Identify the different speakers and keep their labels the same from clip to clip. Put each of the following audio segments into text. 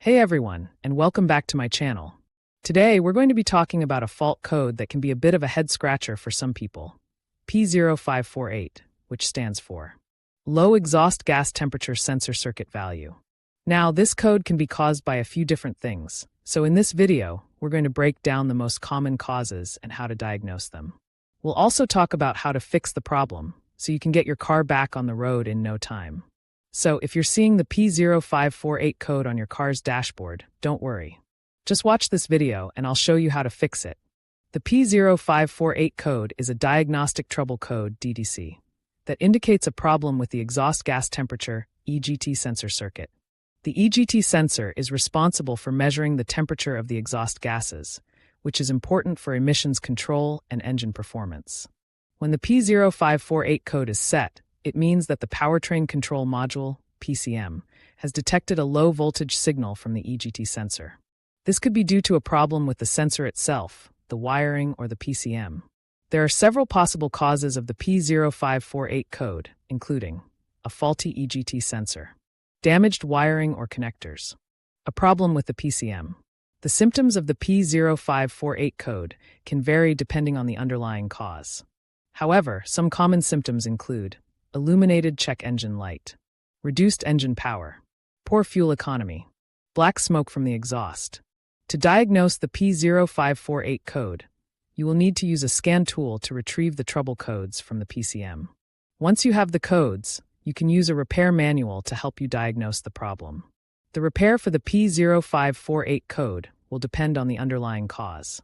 Speaker 1: Hey everyone, and welcome back to my channel. Today, we're going to be talking about a fault code that can be a bit of a head-scratcher for some people. P0548, which stands for Low Exhaust Gas Temperature Sensor Circuit Value. Now, this code can be caused by a few different things, so in this video, we're going to break down the most common causes and how to diagnose them. We'll also talk about how to fix the problem, so you can get your car back on the road in no time. So if you're seeing the P0548 code on your car's dashboard, don't worry. Just watch this video and I'll show you how to fix it. The P0548 code is a diagnostic trouble code (DDC) that indicates a problem with the exhaust gas temperature (EGT) sensor circuit. The EGT sensor is responsible for measuring the temperature of the exhaust gases, which is important for emissions control and engine performance. When the P0548 code is set, it means that the powertrain control module, PCM, has detected a low voltage signal from the EGT sensor. This could be due to a problem with the sensor itself, the wiring, or the PCM. There are several possible causes of the P0548 code, including a faulty EGT sensor, damaged wiring or connectors, a problem with the PCM. The symptoms of the P0548 code can vary depending on the underlying cause. However, some common symptoms include illuminated check engine light, reduced engine power, poor fuel economy, black smoke from the exhaust. To diagnose the P0548 code, you will need to use a scan tool to retrieve the trouble codes from the PCM. Once you have the codes, you can use a repair manual to help you diagnose the problem. The repair for the P0548 code will depend on the underlying cause.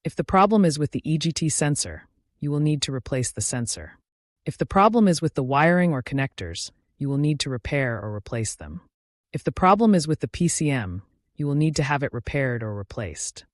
Speaker 1: If the problem is with the EGT sensor, you will need to replace the sensor. If the problem is with the wiring or connectors, you will need to repair or replace them. If the problem is with the PCM, you will need to have it repaired or replaced.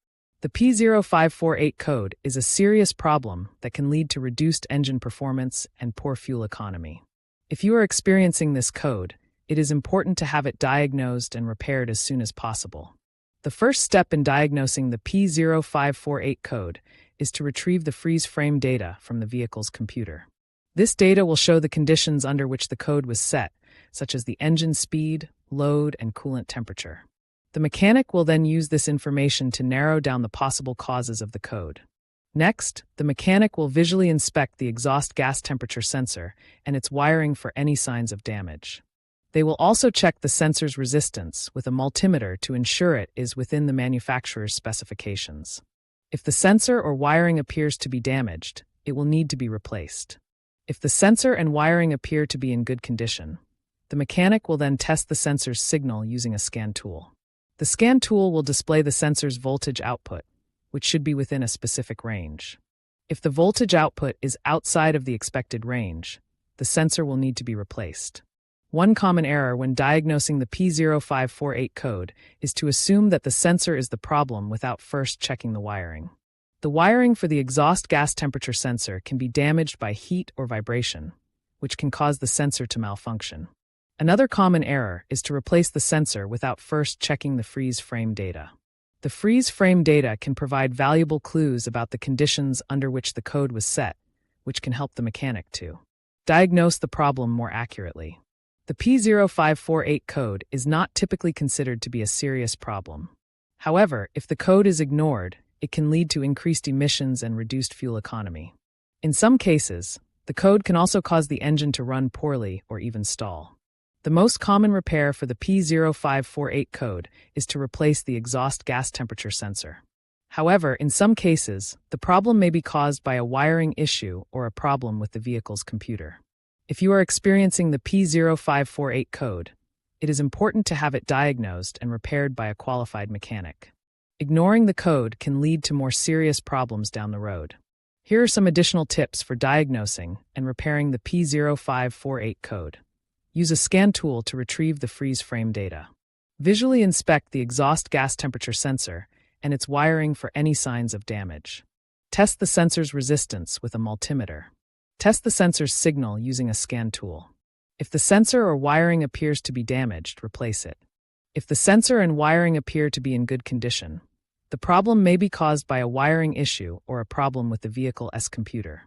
Speaker 1: The P0548 code is a serious problem that can lead to reduced engine performance and poor fuel economy. If you are experiencing this code, it is important to have it diagnosed and repaired as soon as possible. The first step in diagnosing the P0548 code is to retrieve the freeze frame data from the vehicle's computer. This data will show the conditions under which the code was set, such as the engine speed, load, and coolant temperature. The mechanic will then use this information to narrow down the possible causes of the code. Next, the mechanic will visually inspect the exhaust gas temperature sensor and its wiring for any signs of damage. They will also check the sensor's resistance with a multimeter to ensure it is within the manufacturer's specifications. If the sensor or wiring appears to be damaged, it will need to be replaced. If the sensor and wiring appear to be in good condition, the mechanic will then test the sensor's signal using a scan tool. The scan tool will display the sensor's voltage output, which should be within a specific range. If the voltage output is outside of the expected range, the sensor will need to be replaced. One common error when diagnosing the P0548 code is to assume that the sensor is the problem without first checking the wiring. The wiring for the exhaust gas temperature sensor can be damaged by heat or vibration, which can cause the sensor to malfunction. Another common error is to replace the sensor without first checking the freeze frame data. The freeze frame data can provide valuable clues about the conditions under which the code was set, which can help the mechanic to diagnose the problem more accurately. The P0548 code is not typically considered to be a serious problem. However, if the code is ignored, it can lead to increased emissions and reduced fuel economy. In some cases, the code can also cause the engine to run poorly or even stall. The most common repair for the P0548 code is to replace the exhaust gas temperature sensor. However, in some cases, the problem may be caused by a wiring issue or a problem with the vehicle's computer. If you are experiencing the P0548 code, it is important to have it diagnosed and repaired by a qualified mechanic. Ignoring the code can lead to more serious problems down the road. Here are some additional tips for diagnosing and repairing the P0548 code. Use a scan tool to retrieve the freeze frame data. Visually inspect the exhaust gas temperature sensor and its wiring for any signs of damage. Test the sensor's resistance with a multimeter. Test the sensor's signal using a scan tool. If the sensor or wiring appears to be damaged, replace it. If the sensor and wiring appear to be in good condition, the problem may be caused by a wiring issue or a problem with the vehicle's computer.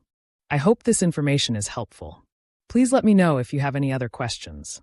Speaker 1: I hope this information is helpful. Please let me know if you have any other questions.